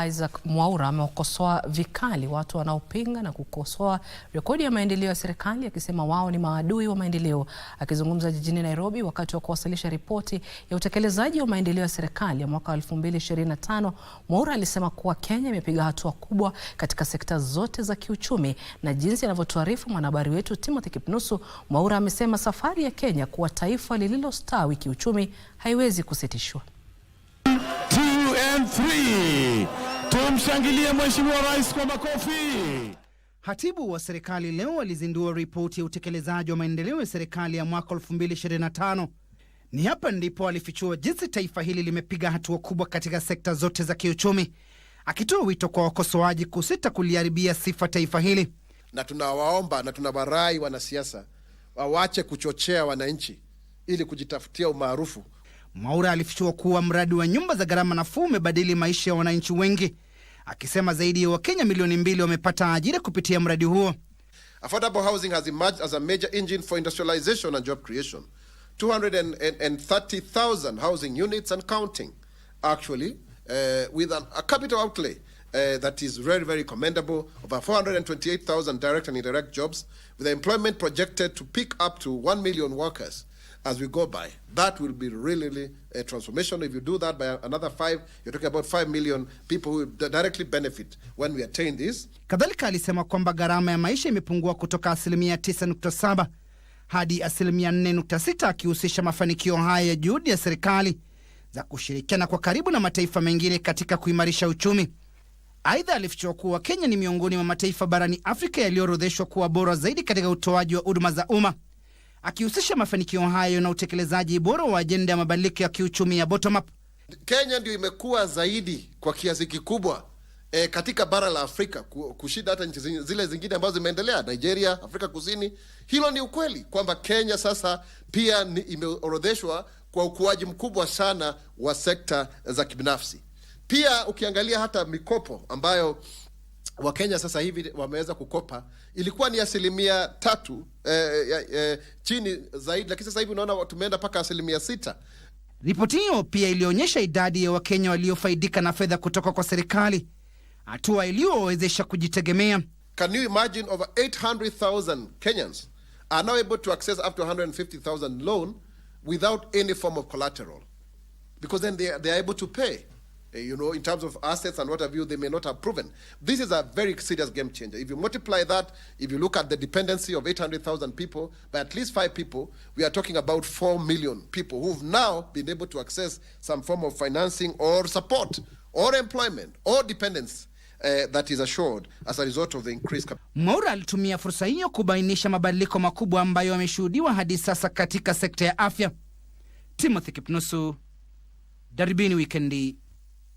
Isaac Mwaura amewakosoa vikali watu wanaopinga na kukosoa rekodi ya maendeleo ya serikali, akisema wao ni maadui wa maendeleo. Akizungumza jijini Nairobi wakati wa kuwasilisha ripoti ya utekelezaji wa maendeleo ya serikali ya mwaka 2025, Mwaura alisema kuwa Kenya imepiga hatua kubwa katika sekta zote za kiuchumi, na jinsi anavyotuarifu mwanahabari wetu Timothy Kipnusu, Mwaura amesema safari ya Kenya kuwa taifa lililostawi kiuchumi haiwezi kusitishwa. 2 and 3. Tumshangilie Mheshimiwa Rais kwa makofi. Hatibu wa serikali leo alizindua ripoti ya utekelezaji wa maendeleo ya serikali ya mwaka 2025. Ni hapa ndipo alifichua jinsi taifa hili limepiga hatua kubwa katika sekta zote za kiuchumi, akitoa wito kwa wakosoaji kusita kuliharibia sifa taifa hili. Na tunawaomba na tunawarai wanasiasa wawache kuchochea wananchi ili kujitafutia umaarufu. Mwaura alifichua kuwa mradi wa nyumba za gharama nafuu umebadili maisha ya wananchi wengi, akisema zaidi ya Wakenya milioni 2 wamepata ajira kupitia mradi huo. Affordable housing has emerged as a major engine for industrialization and job creation. 230,000 housing units and counting, actually, with a capital outlay that is very, very commendable, over 428,000 direct and indirect jobs, with the employment projected to pick up to 1 million workers as we go by. That will be really a transformation. If you do that by another 5, you're talking about 5 million people who will directly benefit when we attain this. Kadhalika alisema kwamba gharama ya maisha imepungua kutoka 9.7% hadi 4.6%, akihusisha mafanikio haya ya juhudi ya serikali za kushirikiana kwa karibu na mataifa mengine katika kuimarisha uchumi. Aidha, alifichua kuwa Kenya ni miongoni mwa mataifa barani Afrika yaliyoorodheshwa kuwa bora zaidi katika utoaji wa huduma za umma, akihusisha mafanikio hayo na utekelezaji bora wa ajenda ya mabadiliko ya kiuchumi ya bottom up. Kenya ndio imekuwa zaidi kwa kiasi kikubwa katika bara la Afrika kushinda hata nchi zile zingine ambazo zimeendelea, Nigeria, Afrika Kusini. Hilo ni ukweli kwamba Kenya sasa pia imeorodheshwa kwa ukuaji mkubwa sana wa sekta za kibinafsi. Pia ukiangalia hata mikopo ambayo Wakenya sasa hivi wameweza kukopa, ilikuwa ni 3% chini zaidi, lakini sasa hivi unaona tumeenda mpaka 6%. Ripoti hiyo pia ilionyesha idadi ya Wakenya waliofaidika na fedha kutoka kwa serikali, hatua iliyowezesha kujitegemea. Can you imagine over 800,000 Kenyans are now able to access up to 150,000 loan without any form of collateral, because then they are able to pay. You know, in terms of assets and what have you, they may not have proven. This is a very serious game changer. If you multiply that, if you look at the dependency of 800,000 people by at least 5 people, we are talking about 4 million people who've now been able to access some form of financing or support or employment or dependence that is assured as a result of the increased capital. Mwaura alitumia fursa hiyo kubainisha mabadiliko makubwa ambayo yameshuhudiwa hadi sasa katika sekta ya afya. Timothy Kipnusu, Darubini Wikendi.